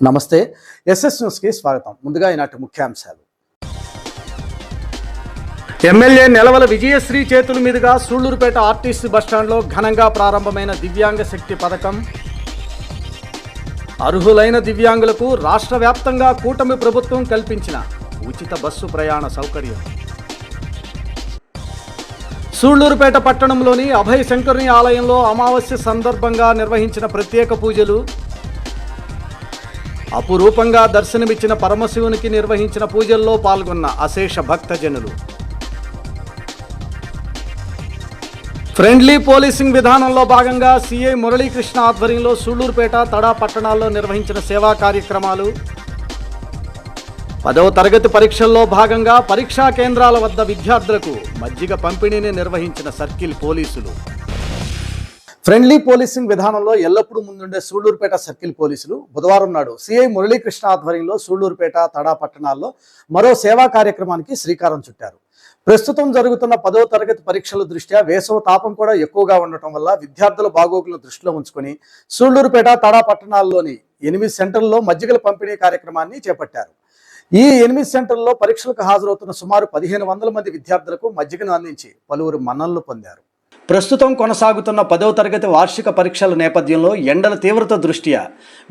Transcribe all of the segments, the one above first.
నమస్తే. ఎస్ఎస్ న్యూస్కి స్వాగతం. ముందుగా ఈనాటి ముఖ్యాంశాలు. ఎమ్మెల్యే నెలవల విజయశ్రీ చేతుల మీదుగా సూళ్లూరుపేట ఆర్టీసీ బస్టాండ్లో ఘనంగా ప్రారంభమైన దివ్యాంగ శక్తి పథకం. అర్హులైన దివ్యాంగులకు రాష్ట్ర వ్యాప్తంగా కూటమి ప్రభుత్వం కల్పించిన ఉచిత బస్సు ప్రయాణ సౌకర్యం. సూళ్లూరుపేట పట్టణంలోని అభయ శంకరుని ఆలయంలో అమావాస్య సందర్భంగా నిర్వహించిన ప్రత్యేక పూజలు. అపురూపంగా దర్శనమిచ్చిన పరమశివునికి నిర్వహించిన పూజల్లో పాల్గొన్న అశేష భక్తజనులు. ఫ్రెండ్లీ పోలీసింగ్ విధానంలో భాగంగా సిఐ మురళీకృష్ణ ఆధ్వర్యంలో సూళ్లూరుపేట, తడా పట్టణాల్లో నిర్వహించిన సేవా కార్యక్రమాలు. 10వ తరగతి పరీక్షల్లో భాగంగా పరీక్షా కేంద్రాల వద్ద విద్యార్థులకు మజ్జిగ పంపిణీని నిర్వహించిన సర్కిల్ పోలీసులు. ఫ్రెండ్లీ పోలీసింగ్ విధానంలో ఎల్లప్పుడూ ముందుండే సూళ్లూరుపేట సర్కిల్ పోలీసులు బుధవారం నాడు సిఐ మురళీకృష్ణ ఆధ్వర్యంలో సూళ్లూరుపేట, తడా పట్టణాల్లో మరో సేవా కార్యక్రమానికి శ్రీకారం చుట్టారు. ప్రస్తుతం జరుగుతున్న 10వ తరగతి పరీక్షల దృష్ట్యా వేసవ తాపం కూడా ఎక్కువగా ఉండటం వల్ల విద్యార్థుల బాగోగులను దృష్టిలో ఉంచుకొని సూళ్లూరుపేట, తడా పట్టణాల్లోని 8 సెంటర్లలో మజ్జిగల పంపిణీ కార్యక్రమాన్ని చేపట్టారు. ఈ 8 సెంటర్లలో పరీక్షలకు హాజరవుతున్న సుమారు 1500 మంది విద్యార్థులకు మజ్జిగను అందించి పలువురు మన్ననలు పొందారు. ప్రస్తుతం కొనసాగుతున్న 10వ తరగతి వార్షిక పరీక్షల నేపథ్యంలో ఎండల తీవ్రత దృష్ట్యా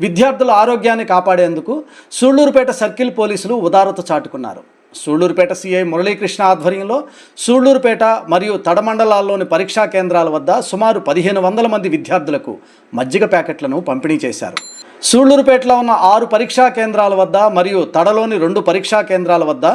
విద్యార్థుల ఆరోగ్యాన్ని కాపాడేందుకు సూళ్లూరుపేట సర్కిల్ పోలీసులు ఉదారత చాటుకున్నారు. సూళ్లూరుపేట సిఐ మురళీకృష్ణ ఆధ్వర్యంలో సూళ్లూరుపేట మరియు తడ మండలాల్లోని పరీక్షా కేంద్రాల వద్ద సుమారు 1500 మంది విద్యార్థులకు మజ్జిగ ప్యాకెట్లను పంపిణీ చేశారు. సూళ్లూరుపేటలో ఉన్న 6 పరీక్షా కేంద్రాల వద్ద మరియు తడలోని 2 పరీక్షా కేంద్రాల వద్ద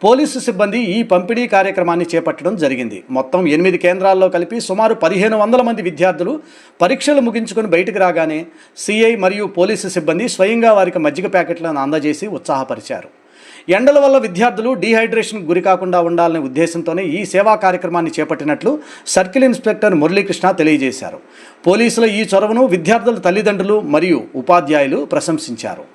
పోలీసు సిబ్బంది ఈ పంపిణీ కార్యక్రమాన్ని చేపట్టడం జరిగింది. మొత్తం 8 కేంద్రాల్లో కలిపి సుమారు 1500 మంది విద్యార్థులు పరీక్షలు ముగించుకొని బయటకు రాగానే సిఐ మరియు పోలీసు సిబ్బంది స్వయంగా వారికి మజ్జిగ ప్యాకెట్లను అందజేసి ఉత్సాహపరిచారు. ఎండల వల్ల విద్యార్థులు డీహైడ్రేషన్కు గురి కాకుండా ఉండాలనే ఉద్దేశంతోనే ఈ సేవా కార్యక్రమాన్ని చేపట్టినట్లు సర్కిల్ ఇన్స్పెక్టర్ మురళీకృష్ణ తెలియజేశారు. పోలీసుల ఈ చొరవను విద్యార్థుల తల్లిదండ్రులు మరియు ఉపాధ్యాయులు ప్రశంసించారు.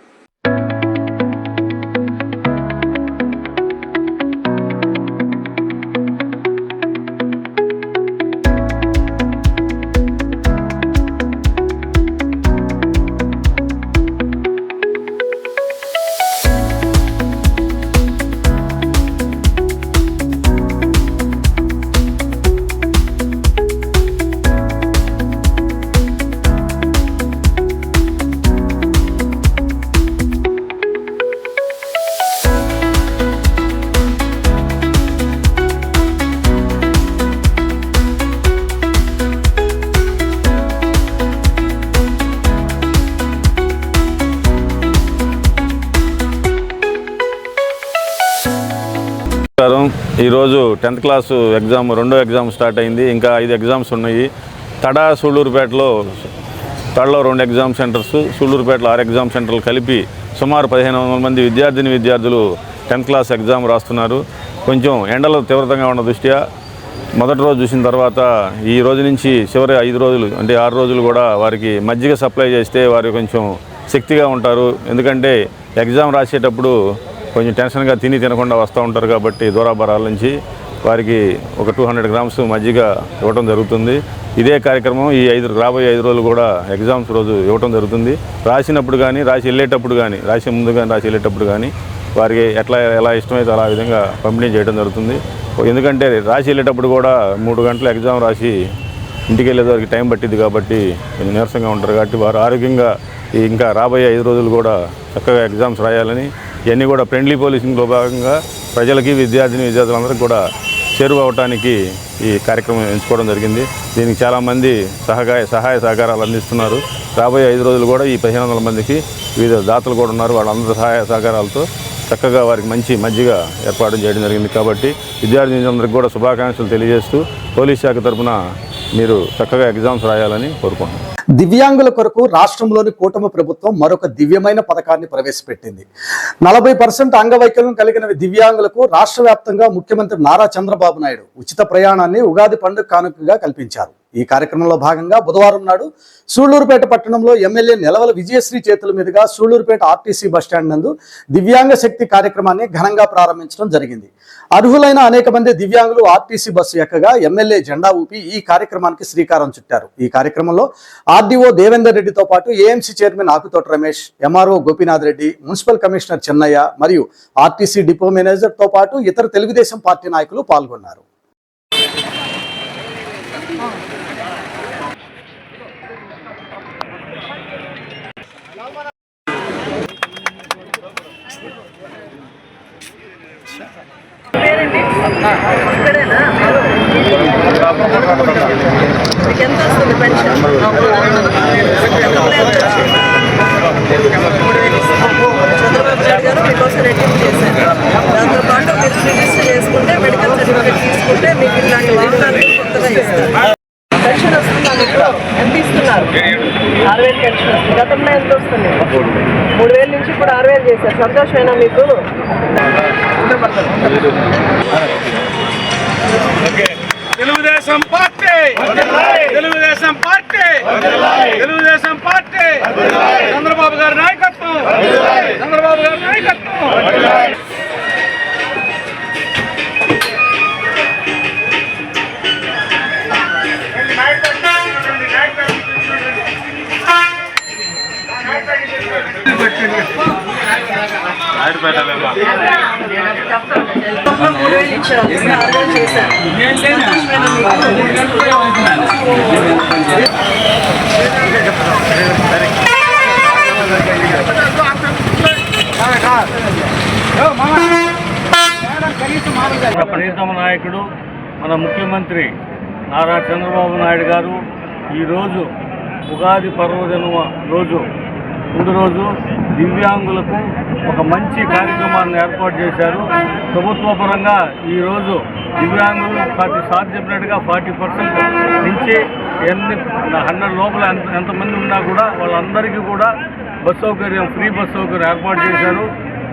ఈరోజు 10th క్లాసు ఎగ్జామ్, రెండో ఎగ్జామ్ స్టార్ట్ అయింది. ఇంకా 5 ఎగ్జామ్స్ ఉన్నాయి. తడా సూళ్లూరుపేటలో, తడలో 2 ఎగ్జామ్ సెంటర్స్, సూళ్లూరుపేటలో 6 ఎగ్జామ్ సెంటర్లు కలిపి సుమారు 1500 మంది విద్యార్థులు 10th క్లాస్ ఎగ్జామ్ రాస్తున్నారు. కొంచెం ఎండలు తీవ్రతంగా ఉన్న దృష్ట్యా మొదటి రోజు చూసిన తర్వాత ఈ రోజు నుంచి చివరి 5 రోజులు అంటే 6 రోజులు కూడా వారికి మజ్జిగ సప్లై చేస్తే వారు కొంచెం శక్తిగా ఉంటారు. ఎందుకంటే ఎగ్జామ్ రాసేటప్పుడు కొంచెం టెన్షన్గా తినకుండా వస్తూ ఉంటారు కాబట్టి దూరాభారాల నుంచి వారికి ఒక 200 గ్రామ్స్ మజ్జిగ ఇవ్వడం జరుగుతుంది. ఇదే కార్యక్రమం రాబోయే 5 రోజులు కూడా ఎగ్జామ్స్ రోజు ఇవ్వడం జరుగుతుంది. రాసినప్పుడు కానీ, రాసి వెళ్ళేటప్పుడు కానీ, రాసే ముందు కానీ, రాసి వెళ్ళేటప్పుడు కానీ వారికి ఎలా ఇష్టమైతే అలా విధంగా పంపిణీ చేయడం జరుగుతుంది. ఎందుకంటే రాసి వెళ్ళేటప్పుడు కూడా 3 గంటల ఎగ్జామ్ రాసి ఇంటికి వెళ్ళేదానికి టైం పట్టింది కాబట్టి కొంచెం నీరసంగా ఉంటారు. కాబట్టి వారు ఆరోగ్యంగా ఇంకా రాబోయే 5 రోజులు కూడా చక్కగా ఎగ్జామ్స్ రాయాలని, ఇవన్నీ కూడా ఫ్రెండ్లీ పోలీసింగ్లో భాగంగా ప్రజలకి, విద్యార్థులందరికీ కూడా చేరువ అవడానికి ఈ కార్యక్రమం ఎంచుకోవడం జరిగింది. దీనికి చాలామంది సహాయ సహకారాలు అందిస్తున్నారు. రాబోయే 5 రోజులు కూడా ఈ 1500 మందికి వివిధ దాతలు కూడా ఉన్నారు. వాళ్ళందరూ సహాయ సహకారాలతో చక్కగా వారికి మంచి మజ్జిగ ఏర్పాటు చేయడం జరిగింది. కాబట్టి విద్యార్థులందరికీ కూడా శుభాకాంక్షలు తెలియజేస్తూ పోలీస్ శాఖ తరఫున మీరు చక్కగా ఎగ్జామ్స్ రాయాలని కోరుకుంటున్నాను. దివ్యాంగుల కొరకు రాష్ట్రంలోని కూటమి ప్రభుత్వం మరొక దివ్యమైన పథకాన్ని ప్రవేశపెట్టింది. 40% అంగవైకల్యం కలిగిన దివ్యాంగులకు రాష్ట్ర వ్యాప్తంగా ముఖ్యమంత్రి నారా చంద్రబాబు నాయుడు ఉచిత ప్రయాణాన్ని ఉగాది పండుగ కానుకగా కల్పించారు. ఈ కార్యక్రమంలో భాగంగా బుధవారం నాడు సూళ్లూరుపేట పట్టణంలో ఎమ్మెల్యే నెలవల విజయశ్రీ చేతుల మీదుగా సూళ్లూరుపేట ఆర్టీసీ బస్టాండ్ నందు దివ్యాంగ శక్తి కార్యక్రమాన్ని ఘనంగా ప్రారంభించడం జరిగింది. అర్హులైన అనేక మంది దివ్యాంగులు ఆర్టీసీ బస్సు ఎక్కగా ఎమ్మెల్యే జెండా ఊపి ఈ కార్యక్రమానికి శ్రీకారం చుట్టారు. ఈ కార్యక్రమంలో ఆర్డీఓ దేవేందర్ రెడ్డితో పాటు AMC chairman Akuthota Ramesh, MRO Gopinath Reddy, municipal commissioner Chennaiah మరియు ఆర్టీసీ డిపో మేనేజర్ తో పాటు ఇతర తెలుగుదేశం పార్టీ నాయకులు పాల్గొన్నారు. ఎంత వస్తుంది పెన్షన్? చంద్రబాబు నాయుడు గారు మీకోసం రెట్టింపు చేశారు. దాంతో పాటు మీరు రిజిస్టర్ చేసుకుంటే మెడికల్ సర్టిఫికేట్ తీసుకుంటే మీకు ఇట్లాంటి వాహనాలు కొత్తగా ఇస్తారు. పెన్షన్ వస్తుందా మీకు? ఎంత ఇస్తున్నారు? 6,000 పెన్షన్ వస్తుంది. గతంలో ఎంత వస్తుంది? 3,000 నుంచి ఇప్పుడు 6,000 చేశారు. సంతోషమేనా మీకు? Telugu Desam party, Telugu Desam party, Telugu Desam party, Chandrababu గారి నాయకత్వం, చంద్రబాబు గారి నాయకత్వం. ప్రియతమ నాయకుడు మన ముఖ్యమంత్రి నారా చంద్రబాబు నాయుడు గారు ఈరోజు ఉగాది పర్వదినం రోజు ముందు రోజు దివ్యాంగులకు ఒక మంచి కార్యక్రమాన్ని ఏర్పాటు చేశారు. ప్రభుత్వ పరంగా ఈరోజు దివ్యాంగులు సార్ చెప్పినట్టుగా 40% నుంచి 100 లోపల ఎంతమంది ఉన్నా కూడా వాళ్ళందరికీ కూడా బస్ సౌకర్యం, ఫ్రీ బస్ సౌకర్యం ఏర్పాటు చేశారు.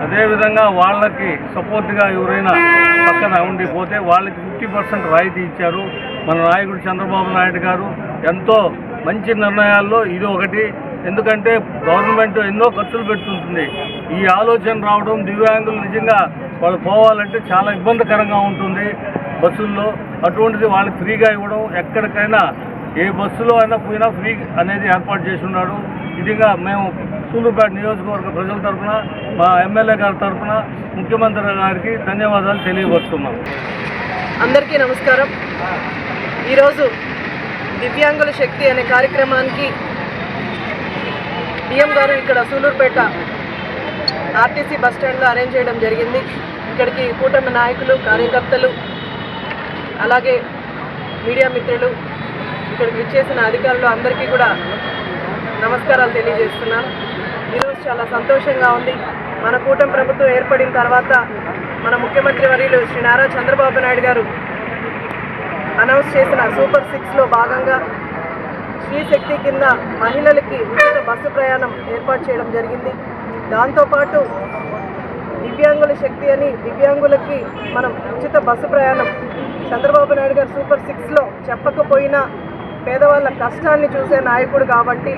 అదేవిధంగా వాళ్ళకి సపోర్ట్గా ఎవరైనా పక్కన ఉండిపోతే వాళ్ళకి 50% రాయితీ ఇచ్చారు. మన నాయకుడు చంద్రబాబు నాయుడు గారు ఎంతో మంచి నిర్ణయాల్లో ఇది ఒకటి. ఎందుకంటే గవర్నమెంట్ ఎన్నో ఖర్చులు పెడుతుంటుంది. ఈ ఆలోచన రావడం దివ్యాంగులు నిజంగా వాళ్ళు పోవాలంటే చాలా ఇబ్బందికరంగా ఉంటుంది బస్సుల్లో. అటువంటిది వాళ్ళకి ఫ్రీగా ఇవ్వడం, ఎక్కడికైనా ఏ బస్సులో అయినా పోయినా ఫ్రీ అనేది ఏర్పాటు చేసి ఉన్నాడు. ఇదిగా మేము సూళ్లూరుపేట నియోజకవర్గ ప్రజల తరఫున, మా ఎమ్మెల్యే గారి తరఫున ముఖ్యమంత్రి గారికి ధన్యవాదాలు తెలియపరుస్తున్నాం. అందరికీ నమస్కారం. ఈరోజు దివ్యాంగుల శక్తి అనే కార్యక్రమానికి డిఎం గారు ఇక్కడ సూళ్లూరుపేట ఆర్టీసీ బస్టాండ్లో అరేంజ్ చేయడం జరిగింది. ఇక్కడికి కూటమి నాయకులు, కార్యకర్తలు, అలాగే మీడియా మిత్రులు, ఇక్కడికి విచ్చేసిన అధికారులు అందరికీ కూడా నమస్కారాలు తెలియజేస్తున్నాను. ఈరోజు చాలా సంతోషంగా ఉంది. మన కూటమి ప్రభుత్వం ఏర్పడిన తర్వాత మన ముఖ్యమంత్రి వర్యులు శ్రీ నారా చంద్రబాబు నాయుడు గారు అనౌన్స్ చేసిన సూపర్ 6లో భాగంగా శ్రీ శక్తి కింద మహిళలకి ఉచిత బస్సు ప్రయాణం ఏర్పాటు చేయడం జరిగింది. దాంతోపాటు దివ్యాంగుల శక్తి అని దివ్యాంగులకి మనం ఉచిత బస్సు ప్రయాణం చంద్రబాబు నాయుడు గారు సూపర్ 6లో చెప్పకపోయినా పేదవాళ్ళ కష్టాన్ని చూసే నాయకుడు కాబట్టి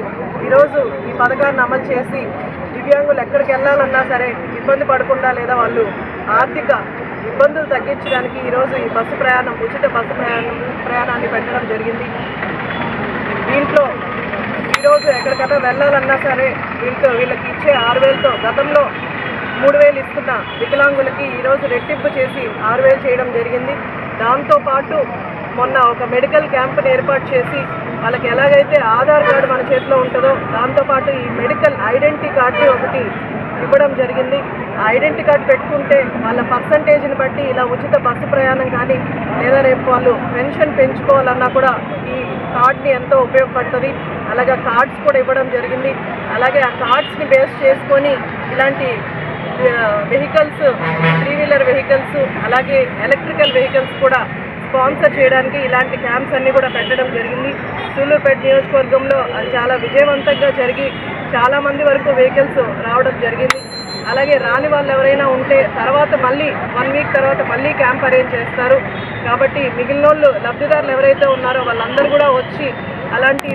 ఈరోజు ఈ పథకాన్ని అమలు చేసి దివ్యాంగులు ఎక్కడికి వెళ్ళాలన్నా సరే ఇబ్బంది పడకుండా లేదా వాళ్ళు ఆర్థిక ఇబ్బందులు తగ్గించడానికి ఈరోజు ఈ బస్సు ప్రయాణం, ఉచిత బస్సు ప్రయాణాన్ని పెట్టడం జరిగింది. దీంట్లో ఈరోజు ఎక్కడికైనా వెళ్ళాలన్నా సరే వీళ్ళకి ఇచ్చే 6,000తో గతంలో 3,000 ఇస్తున్న వికలాంగులకి ఈరోజు రెట్టింపు చేసి 6,000 చేయడం జరిగింది. దాంతోపాటు మొన్న ఒక మెడికల్ క్యాంప్ని ఏర్పాటు చేసి వాళ్ళకి ఎలాగైతే ఆధార్ కార్డు మన చేతిలో ఉంటుందో దాంతోపాటు ఈ మెడికల్ ఐడెంటిటీ కార్డు ఒకటి ఇవ్వడం జరిగింది. ఆ ఐడెంటిటీ కార్డు పెట్టుకుంటే వాళ్ళ పర్సంటేజ్ని బట్టి ఇలా ఉచిత బస్సు ప్రయాణం కానీ లేదా రేపు వాళ్ళు పెన్షన్ పెంచుకోవాలన్నా కూడా ఈ కార్డ్ని ఎంతో ఉపయోగపడుతుంది. అలాగే కార్డ్స్ కూడా ఇవ్వడం జరిగింది. అలాగే ఆ కార్డ్స్ని బేస్ చేసుకొని ఇలాంటి వెహికల్స్, 3-వీలర్ వెహికల్స్, అలాగే ఎలక్ట్రికల్ వెహికల్స్ కూడా స్పాన్సర్ చేయడానికి ఇలాంటి క్యాంప్స్ అన్నీ కూడా పెట్టడం జరిగింది. సూళ్లూరుపేట నియోజకవర్గంలో అది చాలా విజయవంతంగా జరిగి చాలామంది వరకు వెహికల్స్ రావడం జరిగింది. అలాగే రాని వాళ్ళు ఎవరైనా ఉంటే తర్వాత మళ్ళీ 1 వీక్ తర్వాత మళ్ళీ క్యాంప్ అరేంజ్ చేస్తారు. కాబట్టి మిగిలిన వాళ్ళు లబ్ధిదారులు ఎవరైతే ఉన్నారో వాళ్ళందరూ కూడా వచ్చి అలాంటి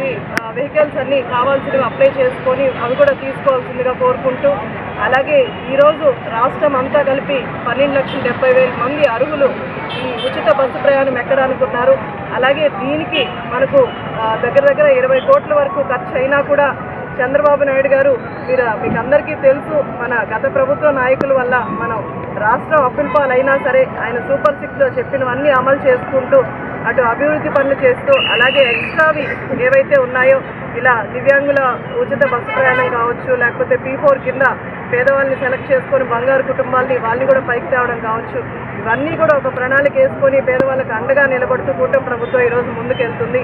వెహికల్స్ అన్నీ కావాల్సినవి అప్లై చేసుకొని అవి కూడా తీసుకోవాల్సిందిగా కోరుకుంటూ, అలాగే ఈరోజు రాష్ట్రం అంతా కలిపి 12,70,000 మంది అర్హులు ఈ ఉచిత బస్సు ప్రయాణం ఎక్కడానుకున్నారు. అలాగే దీనికి మనకు దగ్గర 20 కోట్ల వరకు ఖర్చు అయినా కూడా చంద్రబాబు నాయుడు గారు మీకు అందరికీ తెలుసు, మన గత ప్రభుత్వ నాయకుల వల్ల మనం రాష్ట్రం అప్పులపాలైనా సరే ఆయన సూపర్ 6లో చెప్పినవన్నీ అమలు చేసుకుంటూ అటు అభివృద్ధి పనులు చేస్తూ అలాగే ఎక్స్ట్రావి ఏవైతే ఉన్నాయో ఇలా దివ్యాంగుల ఉచిత బస్సు ప్రయాణం కావచ్చు, లేకపోతే P4 కింద పేదవాళ్ళని సెలెక్ట్ చేసుకొని బంగారు కుటుంబాలని వాళ్ళని కూడా పైకి తేవడం కావచ్చు, ఇవన్నీ కూడా ఒక ప్రణాళిక వేసుకొని పేదవాళ్ళకి అండగా నిలబడుతూ కూటమి ప్రభుత్వం ఈరోజు ముందుకెళ్తుంది.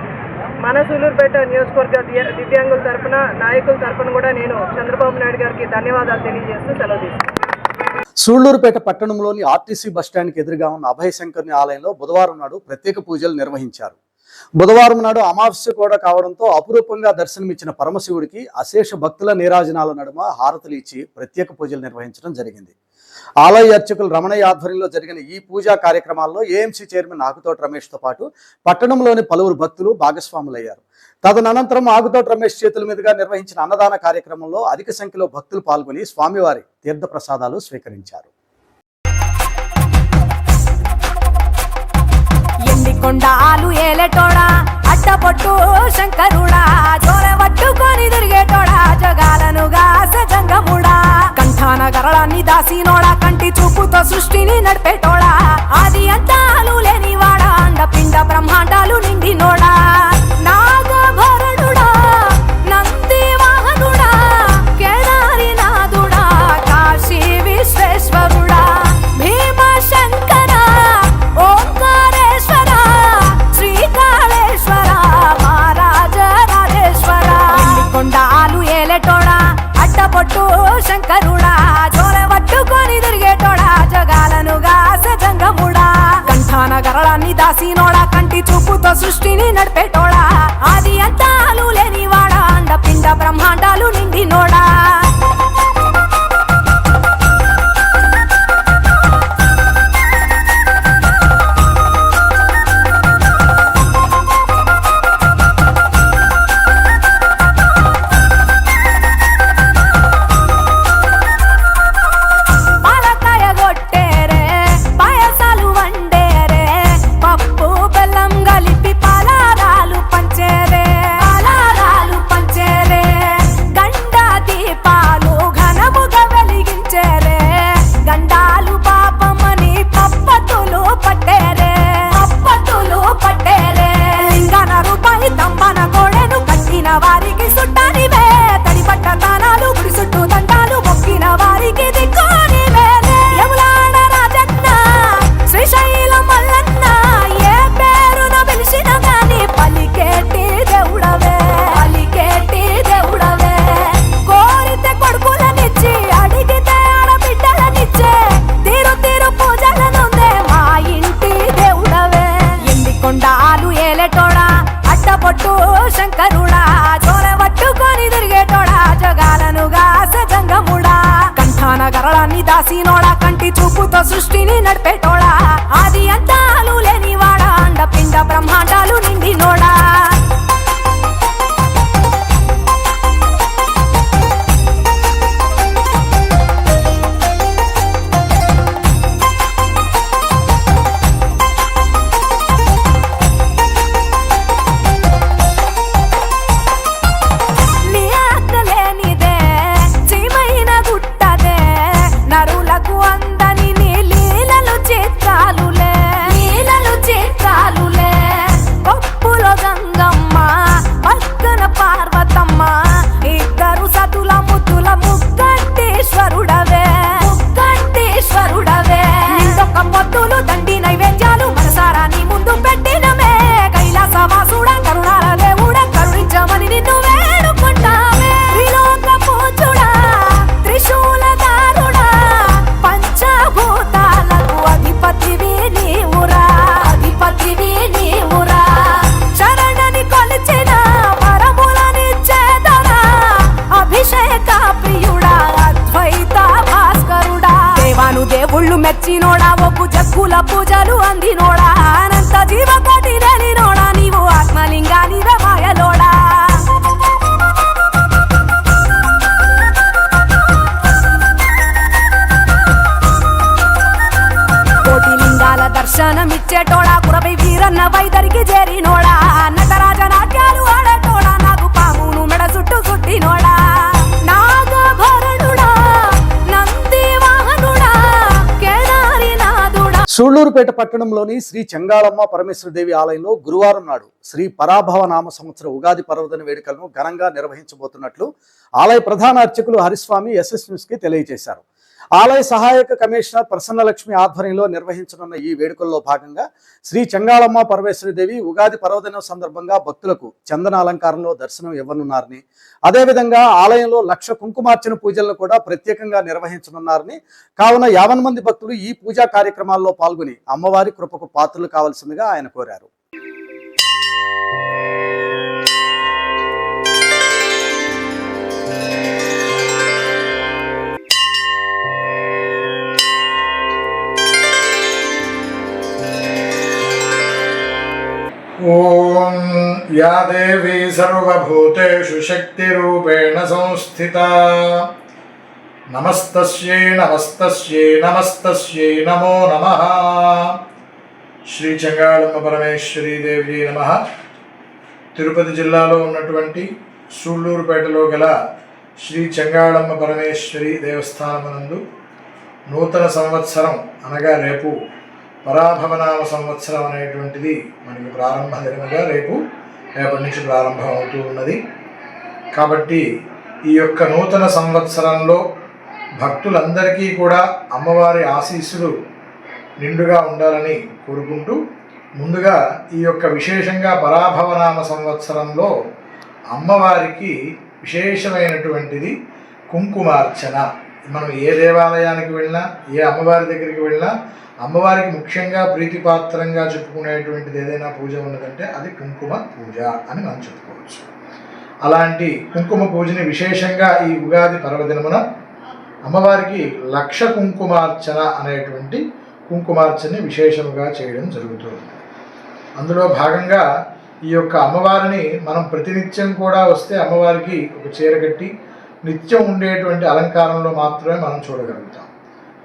మన సూలూరుపేట నియోజకవర్గ దివ్యాంగుల తరఫున నాయకుల తరఫున కూడా నేను చంద్రబాబు నాయుడు గారికి ధన్యవాదాలు తెలియజేస్తూ సెలవు తీసుకున్నాను. సూళ్లూరుపేట పట్టణంలోని ఆర్టీసీ బస్టాండ్కి ఎదురుగా ఉన్న అభయశంకర్ని ఆలయంలో బుధవారం నాడు ప్రత్యేక పూజలు నిర్వహించారు. బుధవారం నాడు అమావాస్య కూడా కావడంతో అపురూపంగా దర్శనమిచ్చిన పరమశివుడికి అశేష భక్తుల నీరాజనాల నడుమ హారతులు ఇచ్చి ప్రత్యేక పూజలు నిర్వహించడం జరిగింది. ఆలయ అర్చకులు రమణయ్య ఆధ్వర్యంలో జరిగిన ఈ పూజా కార్యక్రమాల్లో ఏఎంసీ చైర్మన్ ఆగుతోట రమేష్తో పాటు పట్టణంలోని పలువురు భక్తులు భాగస్వాములయ్యారు. తదనంతరం ఆగుతోట రమేష్ చేతుల మీదుగా నిర్వహించిన అన్నదాన కార్యక్రమంలో అధిక సంఖ్యలో భక్తులు పాల్గొని స్వామివారి తీర్థప్రసాదాలు స్వీకరించారు. కొండాలు ఏలేటోడా అడ్డపొట్టు శంకరుడా జోర పట్టుకొని తిరిగేటోడా జగాలను గాస జంగముడా కంఠాన గరళాన్ని దాసినోడా కంటి చూపుతో సృష్టిని నడిపేటోడా ఆది అంతాలు లేనివాడా అండపిండ బ్రహ్మాండాలు నిండినోడా నాగభరణుడా నంది వాహనుడా కేదారి నాథుడా కాశీ విశ్వేశ్వరుడా భీమ శంకర ఓంకారేశ్వర శ్రీకాళేశ్వర మహారాజ రాజేశ్వర కొండాలు ఏలేటోడా అడ్డపొట్టు శంకరుడా జోర పట్టుకొని తిరిగేటోడా జగాలను గాస జంగముడా కంఠాన గరళాన్ని దాసినోడా కంటి చూపుతో సృష్టిని నడిపేటోడా ఆది అంతాలు లేనివాడా అండపిండ బ్రహ్మాండాలు నిండినోడా వారికి సుట్టానివే తడి పట్ట తానాలు గుడి చుట్టూ దండాలు మొక్కిన వారికి దిక్కునివే యములాడ రాజన్న శ్రీశైలం మల్లన్న ఏ పేరున పిలిచిన గాని పలికేటి దేవుడవే కోరితే కొడుకులనిచ్చి అడిగితే ఆడబిడ్డలనిచ్చే తీరు తీరు పూజలనుందే మా ఇంటి దేవుడవే ఎండి కొండాలు ఏలేటోడా అడ్డపొట్టు శంకరుడా జోర పట్టుకొని తిరిగేటోడా జగాలను గాస జంగముడా కంఠాన గరళాన్ని దాసినోడా కంటి చూపుతో సృష్టిని నడిపేటోడా ఆది అంతాలు లేనివాడా అండపిండ బ్రహ్మాండాలు నిండినోడా అభిషేక ప్రియుడా అద్వైత భాస్కర కుల పూజలు అందినోడా అనంత జీవకోటి లేనినోడా నీవు ఆత్మలింగాని మాయలోడా కోటి లింగాల దర్శనమిచ్చేటోడా కురపై వీరన్న వైదరికి చేరినోడా నటరాజ నాట్యాలు ఆడేటోడా నాకు పామును మెడ చుట్టూ చుట్టినోడా నాగభరణుడా నంది వాహనుడా కేదారి నాదుడా. సూళ్లూరుపేట పట్టణంలోని శ్రీ చెంగాళమ్మ పరమేశ్వరదేవి ఆలయంలో గురువారం నాడు శ్రీ పరాభవ నామ సంవత్సర ఉగాది పర్వదిన వేడుకలను ఘనంగా నిర్వహించబోతున్నట్లు ఆలయ ప్రధాన అర్చకులు హరిస్వామి ఎస్ఎస్ న్యూస్ కి తెలియజేశారు. ఆలయ సహాయక కమిషనర్ ప్రసన్నలక్ష్మి ఆధ్వర్యంలో నిర్వహించనున్న ఈ వేడుకల్లో భాగంగా శ్రీ చెంగాళమ్మ పరమేశ్వరదేవి ఉగాది పర్వదినం సందర్భంగా భక్తులకు చందన అలంకారంలో దర్శనం ఇవ్వనున్నారని, అదేవిధంగా ఆలయంలో 1,00,000 కుంకుమార్చన పూజలను కూడా ప్రత్యేకంగా నిర్వహించనున్నారని, కావున 50 మంది భక్తులు ఈ పూజా కార్యక్రమాల్లో పాల్గొని అమ్మవారి కృపకు పాత్రలు కావాల్సిందిగా ఆయన కోరారు. ఓం యా దేవీ సర్వభూతేషు శక్తిరూపేణ సంస్థితా నమస్తస్యై నమస్తస్యై నమస్తస్యై నమో నమః. శ్రీ చెంగాళమ్మ పరమేశ్వరీ దేవి నమః. తిరుపతి జిల్లాలో ఉన్నటువంటి సూళ్లూరుపేటలో గల శ్రీ చెంగాళమ్మ పరమేశ్వరి దేవస్థానమునందు నూతన సంవత్సరం అనగా రేపు పరాభవనామ సంవత్సరం అనేటువంటిది మనకి ప్రారంభ దినముగా రేపటి నుంచి ప్రారంభం అవుతూ ఉన్నది. కాబట్టి ఈ యొక్క నూతన సంవత్సరంలో భక్తులందరికీ కూడా అమ్మవారి ఆశీస్సులు నిండుగా ఉండాలని కోరుకుంటూ, ముందుగా ఈ యొక్క విశేషంగా పరాభవనామ సంవత్సరంలో అమ్మవారికి విశేషమైనటువంటిది కుంకుమార్చన. మనం ఏ దేవాలయానికి వెళ్ళినా, ఏ అమ్మవారి దగ్గరికి వెళ్ళినా అమ్మవారికి ముఖ్యంగా ప్రీతిపాత్రంగా చెప్పుకునేటువంటిది ఏదైనా పూజ ఉన్నదంటే అది కుంకుమ పూజ అని మనం చెప్పుకోవచ్చు. అలాంటి కుంకుమ పూజని విశేషంగా ఈ ఉగాది పర్వదినమున అమ్మవారికి 1,00,000 కుంకుమార్చన అనేటువంటి కుంకుమార్చనని విశేషముగా చేయడం జరుగుతుంది. అందులో భాగంగా ఈ యొక్క అమ్మవారిని మనం ప్రతినిత్యం కూడా వస్తే అమ్మవారికి ఒక చీర కట్టి నిత్యం ఉండేటువంటి అలంకారంలో మాత్రమే మనం చూడగలుగుతాం.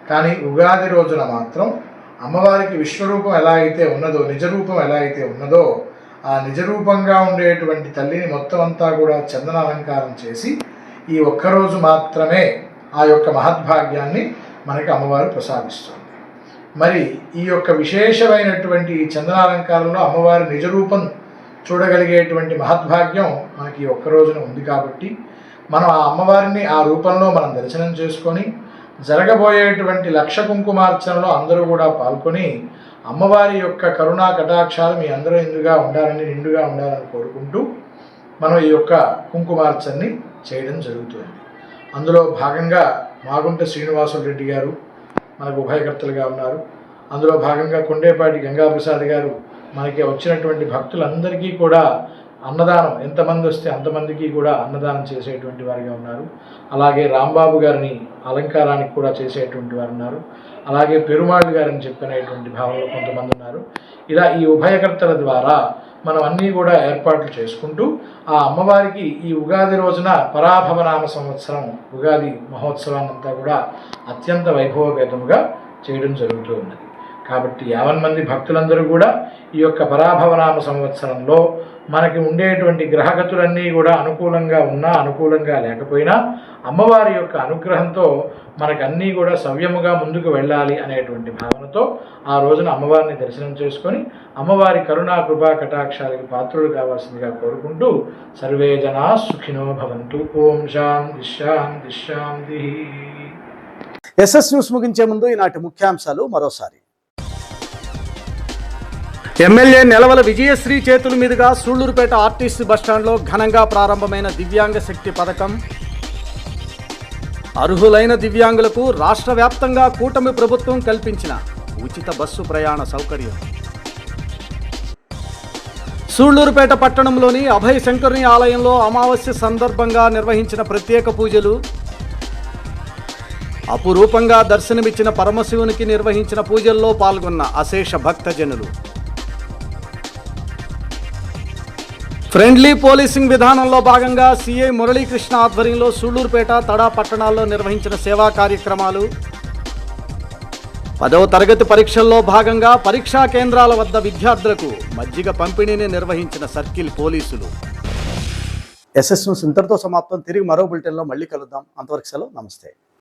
కానీ ఉగాది రోజున మాత్రం అమ్మవారికి విశ్వరూపం ఎలా అయితే ఉన్నదో, నిజరూపం ఎలా అయితే ఉన్నదో, ఆ నిజరూపంగా ఉండేటువంటి తల్లిని మొత్తం అంతా కూడా చందన అలంకారం చేసి ఈ ఒక్కరోజు మాత్రమే ఆ యొక్క మహద్భాగ్యాన్ని మనకి అమ్మవారు ప్రసాదిస్తుంది. మరి ఈ యొక్క విశేషమైనటువంటి చందనాలంకారంలో అమ్మవారి నిజరూపం చూడగలిగేటువంటి మహద్భాగ్యం మనకి ఒక్క రోజున ఉంది. కాబట్టి మనం ఆ అమ్మవారిని ఆ రూపంలో మనం దర్శనం చేసుకొని జరగబోయేటువంటి 1,00,000 కుంకుమార్చనలో అందరూ కూడా పాల్గొని అమ్మవారి యొక్క కరుణా కటాక్షాలు మీ అందరూ నిండుగా ఉండాలని కోరుకుంటూ మనం ఈ యొక్క కుంకుమార్చనని చేయడం జరుగుతుంది. అందులో భాగంగా మాగుంట శ్రీనివాసులు రెడ్డి గారు మనకు ఉభయకర్తలుగా ఉన్నారు. అందులో భాగంగా కొండేపాటి గంగాప్రసాద్ గారు మనకి వచ్చినటువంటి భక్తులందరికీ కూడా అన్నదానం, ఎంతమంది వస్తే అంతమందికి కూడా అన్నదానం చేసేటువంటి వారిగా ఉన్నారు. అలాగే రాంబాబు గారిని అలంకారానికి కూడా చేసేటువంటి వారు ఉన్నారు. అలాగే పెరుమాళ్ గారిని చెప్పినటువంటి భావంలో కొంతమంది ఉన్నారు. ఇలా ఈ ఉభయకర్తల ద్వారా మనం అన్నీ కూడా ఏర్పాట్లు చేసుకుంటూ ఆ అమ్మవారికి ఈ ఉగాది రోజున పరాభవనామ సంవత్సరం ఉగాది మహోత్సవాన్ని అంతా కూడా అత్యంత వైభవపేతముగా చేయడం జరుగుతూ ఉన్నది. కాబట్టి 50 మంది భక్తులందరూ కూడా ఈ యొక్క పరాభవనామ సంవత్సరంలో మనకి ఉండేటువంటి గ్రహగతులన్నీ కూడా అనుకూలంగా ఉన్నా అనుకూలంగా లేకపోయినా అమ్మవారి యొక్క అనుగ్రహంతో మనకు అన్నీ కూడా సవ్యముగా ముందుకు వెళ్ళాలి అనేటువంటి భావనతో ఆ రోజున అమ్మవారిని దర్శనం చేసుకొని అమ్మవారి కరుణా కృపా కటాక్షాలకి పాత్రులు కావాల్సిందిగా కోరుకుంటూ సర్వే జనా సుఖినో భవంతు. ఓం శాంతి శాంతి శాంతి. ఎస్ఎస్ న్యూస్ ముగించే ముందు ఈనాటి ముఖ్యాంశాలు మరోసారి. ఎమ్మెల్యే నెలవల విజయశ్రీ చేతుల మీదుగా సూళ్లూరుపేట ఆర్టీసీ బస్టాండ్లో ఘనంగా ప్రారంభమైన దివ్యాంగ శక్తి పథకం. అర్హులైన దివ్యాంగులకు రాష్ట్ర వ్యాప్తంగా కూటమి ప్రభుత్వం కల్పించిన ఉచిత బస్సు ప్రయాణ సౌకర్యం. సూళ్లూరుపేట పట్టణంలోని అభయ శంకరుని ఆలయంలో అమావాస్య సందర్భంగా నిర్వహించిన ప్రత్యేక పూజలు. అపురూపంగా దర్శనమిచ్చిన పరమశివునికి నిర్వహించిన పూజల్లో పాల్గొన్న అశేష భక్తజనులు. ఫ్రెండ్లీ పోలీసింగ్ విధానంలో భాగంగా సిఐ మురళీకృష్ణ ఆధ్వర్యంలో సూళ్లూరుపేట, తడా పట్టణాల్లో నిర్వహించిన సేవా కార్యక్రమాలు. 10వ తరగతి పరీక్షల్లో భాగంగా పరీక్షా కేంద్రాల వద్ద విద్యార్థులకు మజ్జిగ పంపిణీని నిర్వహించిన సర్కిల్ పోలీసులు. ఎస్ఎస్ న్యూస్ ఇంతటితో సమాప్తం. తిరిగి మరో బులెటిన్లో మళ్ళీ కలుద్దాం. అంతవరకు సెలవు. నమస్తే.